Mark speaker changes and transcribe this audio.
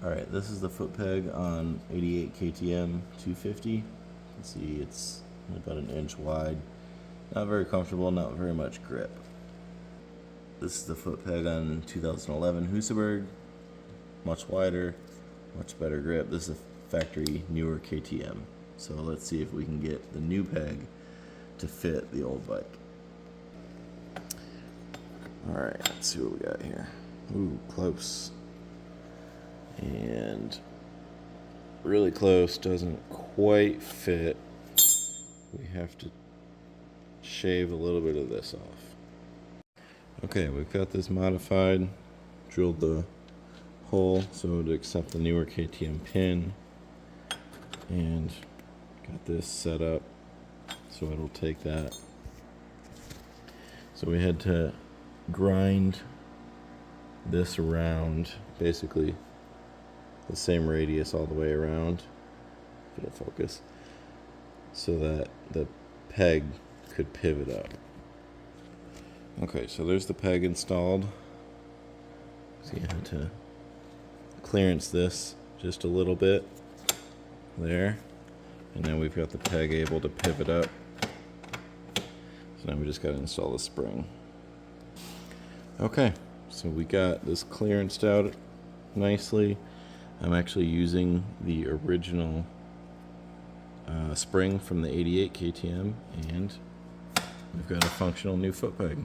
Speaker 1: Alright, this is the foot peg on 88 KTM 250. You can see it's about an inch wide. Not very comfortable, not very much grip. This is the foot peg on 2011 Husaberg. Much wider, much better grip. This is a factory newer KTM. So let's see if we can get the new peg to fit the old bike. Alright, let's see what we got here. Ooh, close. And really close, doesn't quite fit. We have to shave a little bit of this off. Okay, we've got this modified, drilled the hole so it would accept the newer KTM pin, and got this set up so it'll take that. So we had to grind this around, basically the same radius all the way around, if it'll focus, so that the peg could pivot up. Okay, so there's the peg installed. So you have to clearance this just a little bit there, and then we've got the peg able to pivot up. So now we just got to install the spring. Okay, so we got this clearanced out nicely. I'm actually using the original spring from the 88 KTM, and we've got a functional new foot peg.